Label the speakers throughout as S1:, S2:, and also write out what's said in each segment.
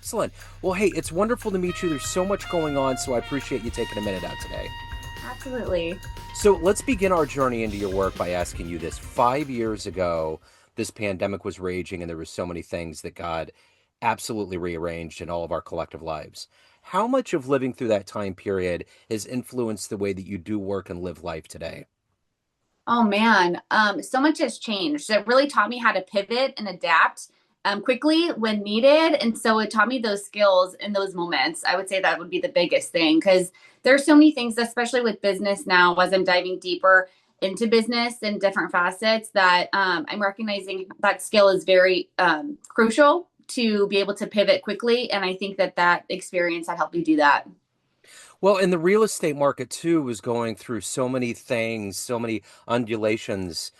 S1: Excellent. Well, hey, it's wonderful to meet you. There's so much going on, so I appreciate you taking a minute out today.
S2: Absolutely.
S1: So let's begin our journey into your work by asking you this. 5 years ago, this pandemic was raging, and there were so many things that God absolutely rearranged in all of our collective lives. How much of living through that time period has influenced the way that you do work and live life today?
S2: Oh man, so much has changed. It really taught me how to pivot and adapt quickly when needed. And so it taught me those skills in those moments. I would say that would be the biggest thing because there's so many things, especially with business now, as I'm diving deeper into business and different facets, that I'm recognizing that skill is very crucial to be able to pivot quickly. And I think that that experience had helped me do that.
S1: Well, and the real estate market too was going through so many things, so many undulations.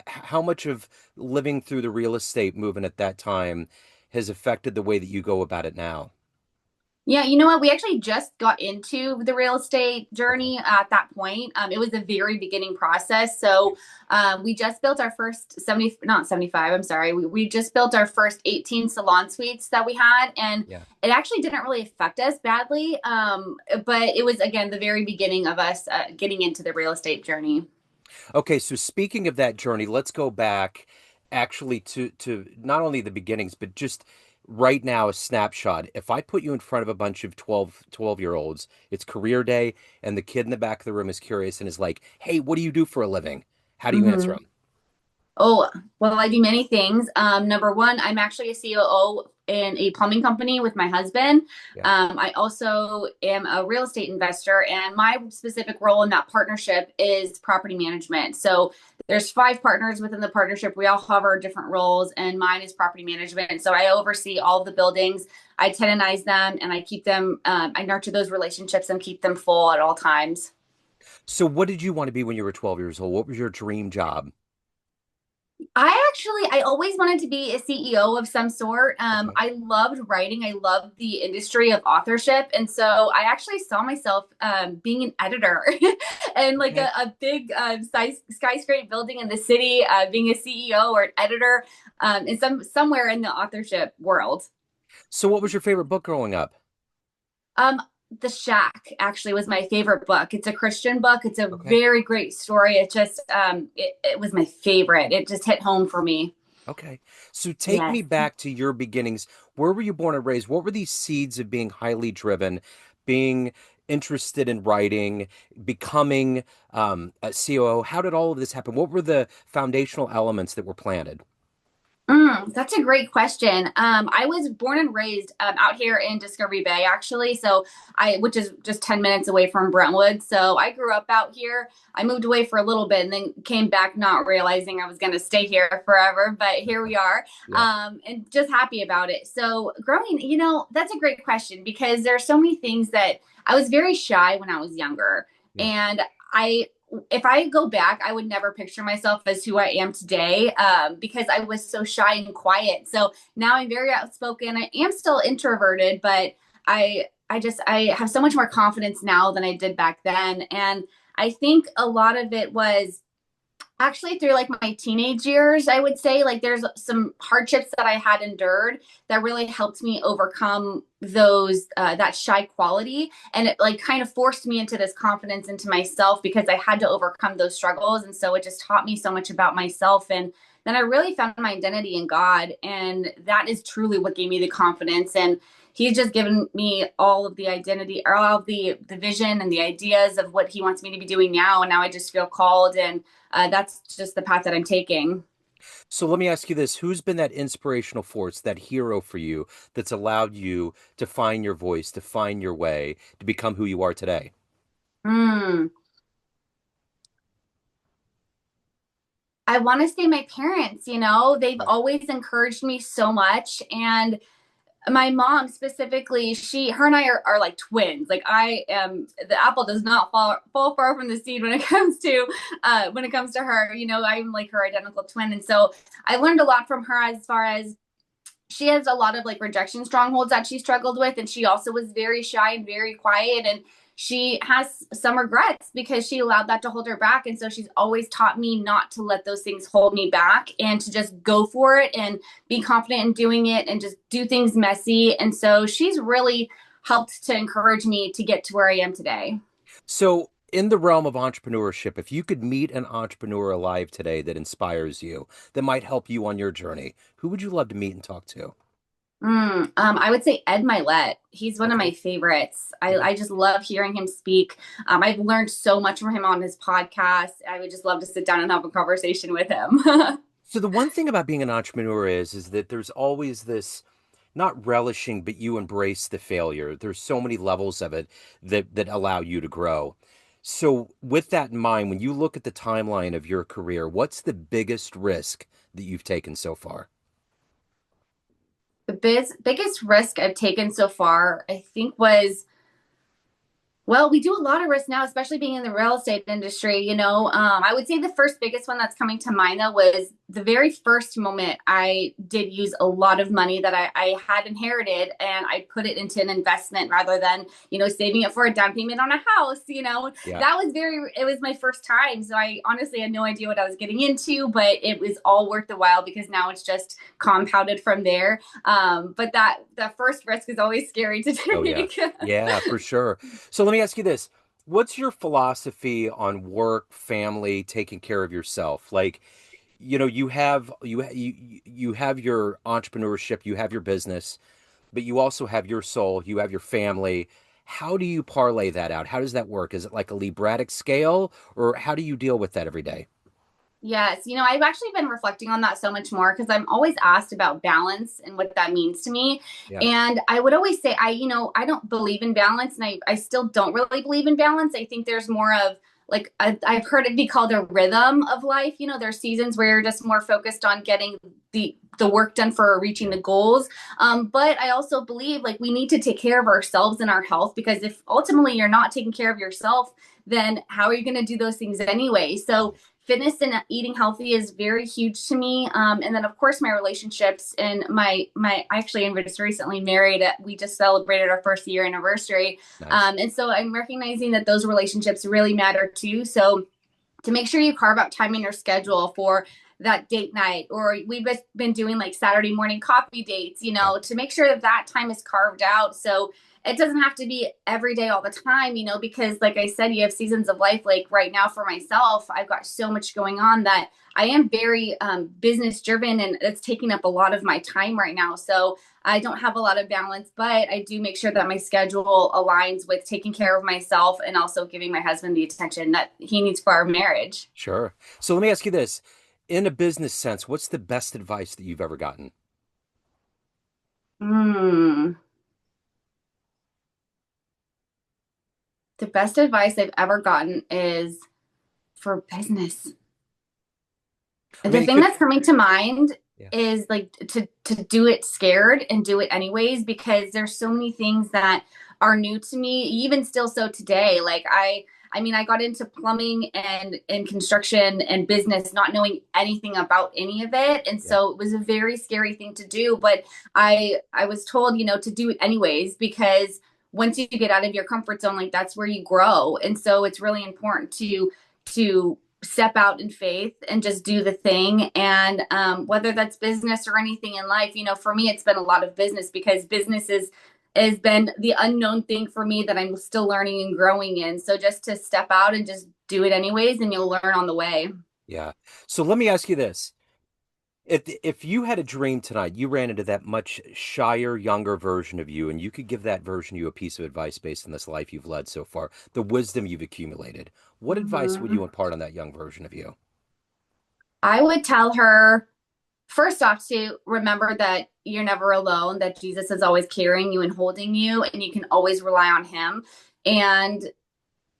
S1: How much of living through the real estate movement at that time has affected the way that you go about it now?
S2: Yeah, you know what? We actually just got into the real estate
S1: Okay.
S2: journey at that point. It was a very beginning process.
S1: Yeah.
S2: So we just built our first 70, not 75, I'm sorry. We just built our first 18 salon suites that we had. And
S1: Yeah.
S2: it actually didn't really affect us badly. But it was, again, the very beginning of us getting into the real estate journey.
S1: Okay, so speaking of that journey, let's go back actually to not only the beginnings, but just right now, a snapshot. If I put you in front of a bunch of 12-year-olds, it's career day, and the kid in the back of the room is curious and is like, "Hey, what do you do for a living?" How do you answer
S2: Mhm.
S1: them?
S2: Oh, well, I do many things. Number one, I'm actually a COO in a plumbing company with my husband.
S1: Yeah.
S2: I also am a real estate investor, and my specific role in that partnership is property management. So there's 5 partners within the partnership. We all cover different roles, and mine is property management. So I oversee all of the buildings. I tenantize them, and I keep them. I nurture those relationships and keep them full at all times.
S1: So what did you want to be when you were 12 years old? What was your dream job?
S2: I always wanted to be a CEO of some sort.
S1: Okay.
S2: I loved writing. I loved the industry of authorship. And so I actually saw myself being an editor and like
S1: Okay.
S2: a big skyscraper building in the city, being a CEO or an editor in somewhere in the authorship world.
S1: So what was your favorite book growing up?
S2: Um, The Shack actually was my favorite book. It's a Christian book. It's a
S1: Okay.
S2: very great story. It was my favorite. It just hit home for me.
S1: Okay. So take
S2: Yes.
S1: me back to your beginnings. Where were you born and raised? What were these seeds of being highly driven, being interested in writing, becoming a COO? How did all of this happen? What were the foundational elements that were planted?
S2: That's a great question. I was born and raised out here in Discovery Bay, actually. Which is just 10 minutes away from Brentwood. So I grew up out here. I moved away for a little bit and then came back, not realizing I was going to stay here forever. But here we are,
S1: Yeah.
S2: and just happy about it. So growing, that's a great question because there are so many things that I was very shy when I was younger,
S1: Yeah.
S2: and I if I go back, I would never picture myself as who I am today because I was so shy and quiet. So now I'm very outspoken. I am still introverted, but I have so much more confidence now than I did back then. And I think a lot of it was actually through like my teenage years. I would say like there's some hardships that I had endured that really helped me overcome those that shy quality, and it like kind of forced me into this confidence into myself because I had to overcome those struggles. And so it just taught me so much about myself. And then I really found my identity in God, and that is truly what gave me the confidence. And he's just given me all of the identity or all of the vision and the ideas of what he wants me to be doing now. And now I just feel called, and that's just the path that I'm taking.
S1: So let me ask you this. Who's been that inspirational force, that hero for you that's allowed you to find your voice, to find your way, to become who you are today?
S2: Mm. I want to say my parents, they've
S1: Yeah.
S2: always encouraged me so much. And my mom specifically, her and I are like twins. Like I am, the apple does not fall far from the seed when it comes to her. I'm like her identical twin. And so I learned a lot from her as far as she has a lot of like rejection strongholds that she struggled with, and she also was very shy and very quiet, and she has some regrets because she allowed that to hold her back. And so she's always taught me not to let those things hold me back and to just go for it and be confident in doing it and just do things messy. And so she's really helped to encourage me to get to where I am today.
S1: So, in the realm of entrepreneurship, if you could meet an entrepreneur alive today that inspires you, that might help you on your journey, who would you love to meet and talk to?
S2: I would say Ed Milet. He's one of
S1: Okay.
S2: my favorites.
S1: Yeah.
S2: I just love hearing him speak. I've learned so much from him on his podcast. I would just love to sit down and have a conversation with him.
S1: So the one thing about being an entrepreneur is that there's always this not relishing, but you embrace the failure. There's so many levels of it that allow you to grow. So with that in mind, when you look at the timeline of your career, what's the biggest risk that you've taken so far?
S2: The biggest risk I've taken so far, I think, was well, we do a lot of risk now, especially being in the real estate industry. I would say the first biggest one that's coming to mind though was the very first moment I did use a lot of money that I had inherited and I put it into an investment rather than, saving it for a down payment on a house.
S1: Yeah.
S2: It was my first time. So I honestly had no idea what I was getting into, but it was all worth the while because now it's just compounded from there. But that first risk is always scary to
S1: Oh yeah.
S2: take.
S1: Yeah, for sure. So let me ask you this. What's your philosophy on work, family, taking care of yourself? Like, you have your entrepreneurship, you have your business, but you also have your soul, you have your family. How do you parlay that out? How does that work? Is it like a Libratic scale, or how do you deal with that every day?
S2: Yes, I've actually been reflecting on that so much more because I'm always asked about balance and what that means to me.
S1: Yeah.
S2: And I would always say, I don't believe in balance and I still don't really believe in balance. I think there's more of like, I've heard it be called a rhythm of life. There's seasons where you're just more focused on getting the work done for reaching
S1: Yeah.
S2: the goals. But I also believe like we need to take care of ourselves and our health because if ultimately you're not taking care of yourself, then how are you going to do those things anyway? So fitness and eating healthy is very huge to me. And then of course my relationships and my actually I'm just recently married. We just celebrated our first year anniversary.
S1: Nice.
S2: And so I'm recognizing that those relationships really matter too. So to make sure you carve out time in your schedule for that date night, or we've been doing like Saturday morning coffee dates,
S1: Yeah.
S2: to make sure that that time is carved out. So it doesn't have to be every day all the time, because like I said, you have seasons of life. Like right now for myself, I've got so much going on that I am very business driven and it's taking up a lot of my time right now. So I don't have a lot of balance, but I do make sure that my schedule aligns with taking care of myself and also giving my husband the attention that he needs for our marriage.
S1: Sure. So let me ask you this. In a business sense, what's the best advice that you've ever gotten?
S2: Hmm. The best advice I've ever gotten is for business.
S1: I
S2: The
S1: mean, it
S2: thing
S1: could,
S2: that's coming to mind
S1: yeah,
S2: is like to do it scared and do it anyways because there's so many things that are new to me even still so today like I mean I got into plumbing and construction and business not knowing anything about any of it and
S1: yeah,
S2: so it was a very scary thing to do but I was told to do it anyways because once you get out of your comfort zone like that's where you grow and so it's really important to step out in faith and just do the thing. And whether that's business or anything in life, for me, it's been a lot of business because business has been the unknown thing for me that I'm still learning and growing in. So just to step out and just do it anyways, and you'll learn on the way.
S1: yeah. So let me ask you this. If you had a dream tonight, you ran into that much shyer, younger version of you, and you could give that version of you a piece of advice based on this life you've led so far, the wisdom you've accumulated, what advice would you
S2: Mm-hmm.
S1: impart on that young version of you?
S2: I would tell her first off to remember that you're never alone, that Jesus is always carrying you and holding you, and you can always rely on him. And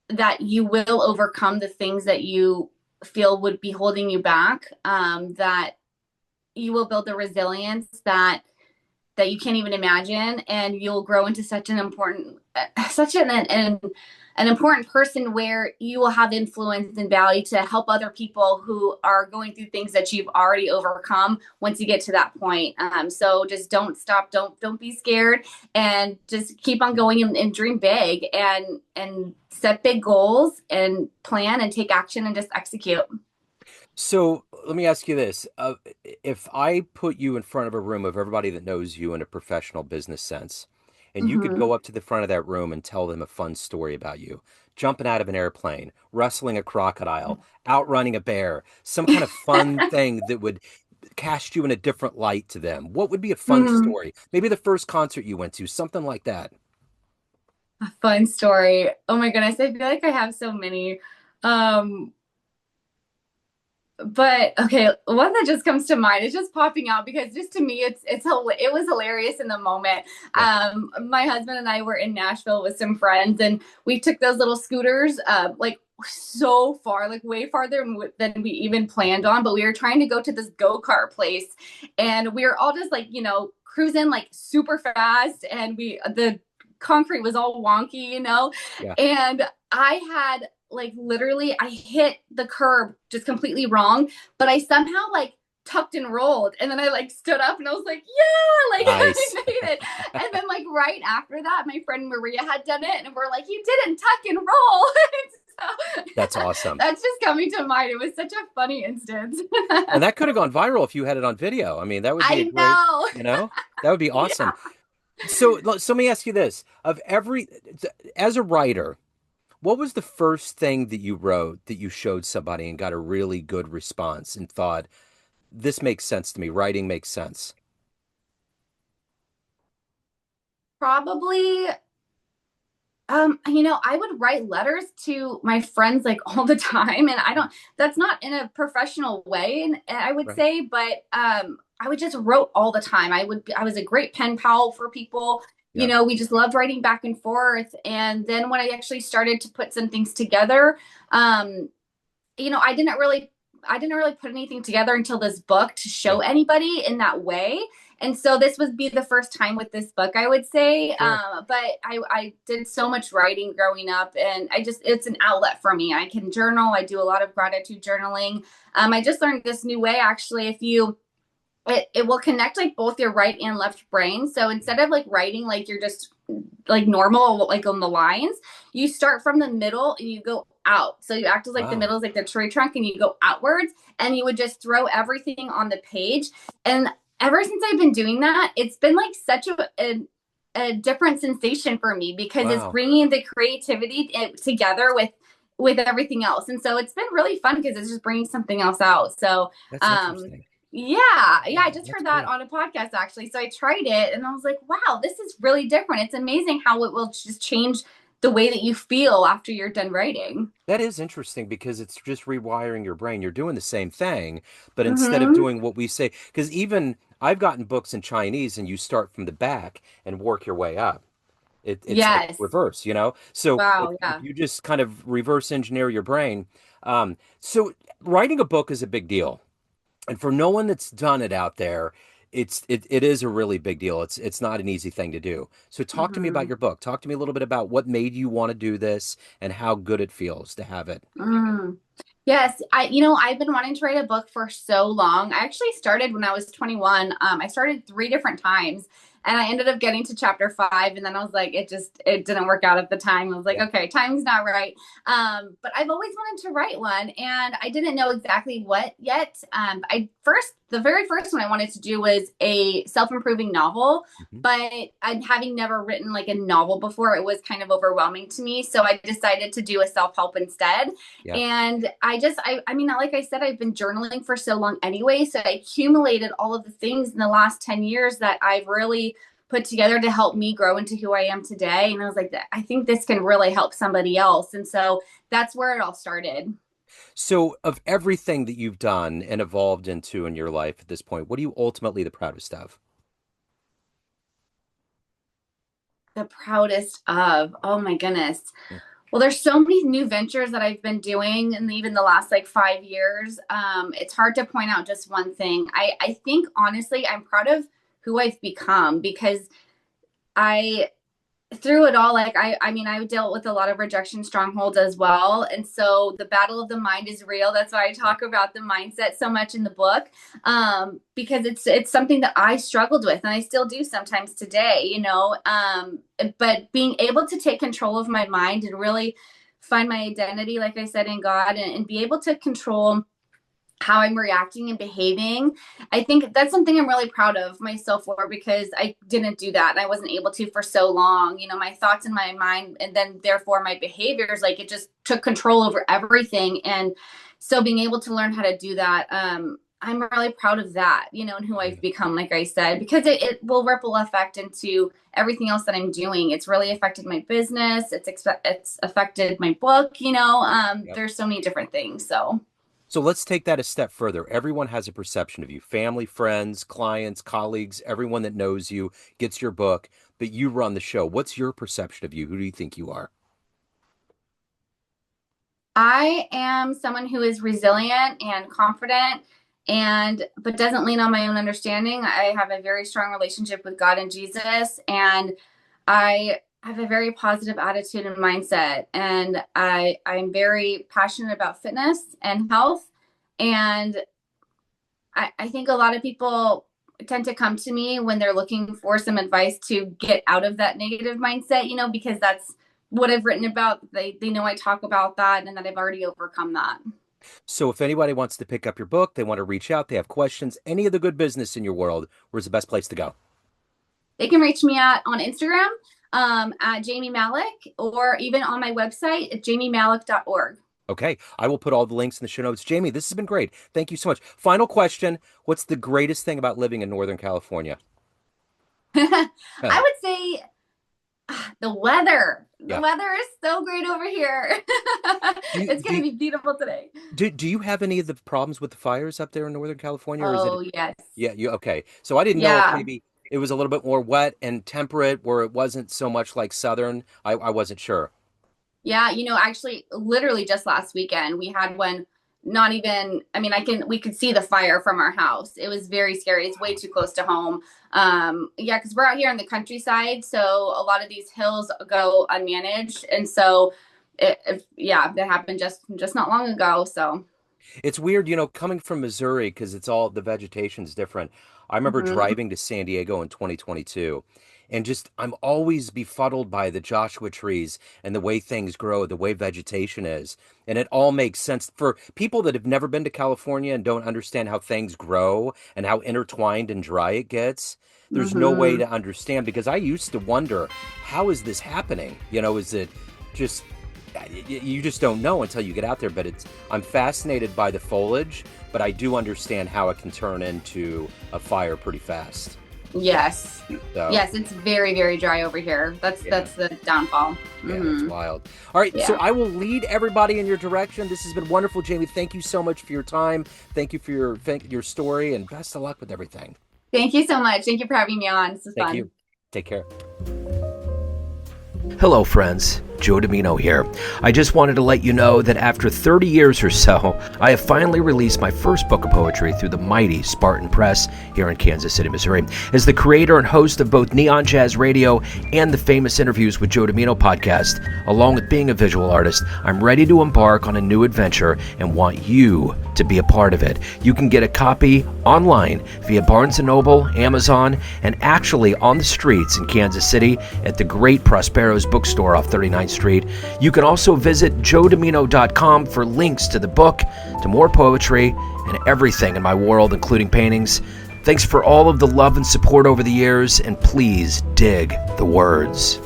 S2: that you will overcome the things that you feel would be holding you back, that you will build the resilience that that you can't even imagine, and you'll grow into such an important, such an important person where you will have influence and value to help other people who are going through things that you've already overcome once you get to that point. So just don't stop, don't be scared, and just keep on going and dream big, and set big goals and plan and take action and just execute.
S1: So let me ask you this. If I put you in front of a room of everybody that knows you in a professional business sense, and you could
S2: Mm-hmm.
S1: go up to the front of that room and tell them a fun story about you, jumping out of an airplane, wrestling a crocodile, outrunning a bear, some kind of fun thing that would cast you in a different light to them, what would be a fun
S2: Mm-hmm.
S1: story? Maybe the first concert you went to, something like that.
S2: A fun story. Oh my goodness, I feel like I have so many. Um, but okay, one that just comes to mind is just popping out because just to me, it was hilarious in the moment.
S1: Yeah.
S2: My husband and I were in Nashville with some friends, and we took those little scooters, like so far, like way farther than we even planned on. But we were trying to go to this go-kart place, and we were all just like, cruising like super fast, and the concrete was all wonky,
S1: Yeah.
S2: and I had like literally I hit the curb just completely wrong, but I somehow like tucked and rolled, and then I like stood up and I was like, yeah, like I
S1: Nice.
S2: made it. And then like right after that, my friend Maria had done it, and we're like, you didn't tuck and roll. So
S1: That's awesome.
S2: that's just coming to mind. It was such a funny instance.
S1: And that could have gone viral if you had it on video. I mean, that would be a
S2: I
S1: great,
S2: know.
S1: that would be awesome.
S2: Yeah.
S1: So let me ask you this. As a writer, what was the first thing that you wrote that you showed somebody and got a really good response and thought, this makes sense to me. Writing makes sense.
S2: Probably I would write letters to my friends like all the time, and that's not in a professional way, and I would
S1: Right.
S2: say, but I would just wrote all the time. I was a great pen pal for people.
S1: Yeah.
S2: We just loved writing back and forth. And then when I actually started to put some things together, um, you know, I didn't really I didn't really put anything together until this book to
S1: Yeah.
S2: show anybody in that way. And so this would be the first time with this book, I would say.
S1: Sure.
S2: But I did so much writing growing up, and it's an outlet for me. I can journal. I do a lot of gratitude journaling. I just learned this new way, actually. If you it will connect like both your right and left brain. So instead of like writing like you're just like normal, like on the lines, you start from the middle and you go out. So you act as like the
S1: Wow.
S2: middle is like the tree trunk, and you go outwards, and you would just throw everything on the page. And ever since I've been doing that, it's been like such a different sensation for me because it's
S1: Wow.
S2: bringing the creativity together with everything else. And so it's been really fun because it's just bringing something else out. So
S1: That's
S2: um
S1: interesting.
S2: yeah, I
S1: Yeah,
S2: just
S1: that's
S2: heard that
S1: cool.
S2: on a podcast actually. So I tried it and I was like, wow, this is really different. It's amazing how it will just change the way that you feel after you're done writing.
S1: That is interesting because it's just rewiring your brain. You're doing the same thing, but instead of
S2: Mm-hmm.
S1: doing what we say, because even I've gotten books in Chinese and you start from the back and work your way up. It's like
S2: Yes.
S1: reverse, you know? So if,
S2: Wow.
S1: if
S2: Yeah.
S1: you just kind of reverse engineer your brain, so writing a book is a big deal. And for no one that's done it out there, it is a really big deal. It's not an easy thing to do. So talk to me about
S2: Mm-hmm.
S1: your book. Talk to me a little bit about what made you want to do this and how good it feels to have it.
S2: Mm. Yes, I've been wanting to write a book for so long. I actually started when I was 21. I started three different times, and I ended up getting to chapter five, and then I was like, it didn't work out at the time. I was like,
S1: Yeah.
S2: okay, timing's not right. But I've always wanted to write one, and I didn't know exactly what yet. The very first one I wanted to do was a self-improving novel,
S1: Hmm.
S2: but having never written like a novel before, it was kind of overwhelming to me. So I decided to do a self-help instead.
S1: Yeah.
S2: And I mean, like I said, I've been journaling for so long anyway. So I accumulated all of the things in the last 10 years that I've really put together to help me grow into who I am today. And I was like, I think this can really help somebody else. And so that's where it all started.
S1: So of everything that you've done and evolved into in your life at this point, what are you ultimately the proudest of?
S2: The proudest of, oh my goodness.
S1: Yeah.
S2: Well, there's so many new ventures that I've been doing in even the last like 5 years. It's hard to point out just one thing. I think honestly, I'm proud of who I've become, because I through it all, like I mean, I dealt with a lot of rejection strongholds as well. And so the battle of the mind is real. That's why I talk about the mindset so much in the book. Because it's something that I struggled with and I still do sometimes today, but being able to take control of my mind and really find my identity, like I said, in God, and be able to control how I'm reacting and behaving. I think that's something I'm really proud of myself for, because I didn't do that and I wasn't able to for so long. My thoughts in my mind, and then therefore my behaviors, like it just took control over everything. And so being able to learn how to do that, I'm really proud of that, and who I've become, like I said, because it will ripple effect into everything else that I'm doing. It's really affected my business. It's affected my book,
S1: Yep.
S2: there's so many different things. So.
S1: So let's take that a step further. Everyone has a perception of you, family, friends, clients, colleagues, everyone that knows you gets your book, but you run the show. What's your perception of you? Who do you think you are?
S2: I am someone who is resilient and confident, but doesn't lean on my own understanding. I have a very strong relationship with God and Jesus, and I have a very positive attitude and mindset. And I'm very passionate about fitness and health. And I think a lot of people tend to come to me when they're looking for some advice to get out of that negative mindset, because that's what I've written about. They know I talk about that and that I've already overcome that.
S1: So if anybody wants to pick up your book, they want to reach out, they have questions, any of the good business in your world, where's the best place to go?
S2: They can reach me on Instagram at Jamie Mallek, or even on my website at jamiemallek.org.
S1: Okay, I will put all the links in the show notes. Jamie, this has been great. Thank you so much. Final question. What's the greatest thing about living in Northern California?
S2: I
S1: Huh.
S2: would say the weather. The
S1: Yeah.
S2: weather is so great over here.
S1: Do you,
S2: It's
S1: do
S2: going to
S1: you,
S2: be beautiful today.
S1: do you have any of the problems with the fires up there in Northern California, or is it?
S2: Oh, yes.
S1: Yeah, you okay. So I didn't know if
S2: Yeah.
S1: maybe it was a little bit more wet and temperate where it wasn't so much like Southern. I wasn't sure.
S2: Yeah, actually, literally just last weekend, we had one. Not even, I mean, we could see the fire from our house. It was very scary. It's way too close to home. Yeah, because we're out here in the countryside. So a lot of these hills go unmanaged. And so, yeah, that happened just not long ago. So,
S1: It's weird, coming from Missouri because it's all the vegetation's different. I remember
S2: mhm,
S1: driving to San Diego in 2022 and just I'm always befuddled by the Joshua trees and the way things grow, the way vegetation is. And it all makes sense for people that have never been to California and don't understand how things grow and how intertwined and dry it gets. There's no way
S2: mhm.
S1: to understand because I used to wonder, how is this happening? Is it just you just don't know until you get out there. But I'm fascinated by the foliage, but I do understand how it can turn into a fire pretty fast.
S2: Yes.
S1: So
S2: Yes, it's very, very dry over here. That's
S1: yeah,
S2: that's the downfall.
S1: yeah, it's
S2: Hmm.
S1: wild. All right, so
S2: Yeah.
S1: I will lead everybody in your direction. This has been wonderful, Jamie. Thank you so much for your time. Thank you for your story, and best of luck with everything.
S2: Thank you so much. Thank you for having me on. This was
S1: Thank you.
S2: fun.
S1: Take care.
S3: Hello, friends. Joe Dimino here. I just wanted to let you know that after 30 years or so, I have finally released my first book of poetry through the mighty Spartan Press here in Kansas City, Missouri. As the creator and host of both Neon Jazz Radio and the Famous Interviews with Joe Dimino podcast, along with being a visual artist, I'm ready to embark on a new adventure and want you to be a part of it. You can get a copy online via Barnes & Noble, Amazon, and actually on the streets in Kansas City at the great Prospero's bookstore off 39th Street. You can also visit joedimino.com for links to the book, to more poetry, and everything in my world, including paintings. Thanks for all of the love and support over the years, and please dig the words.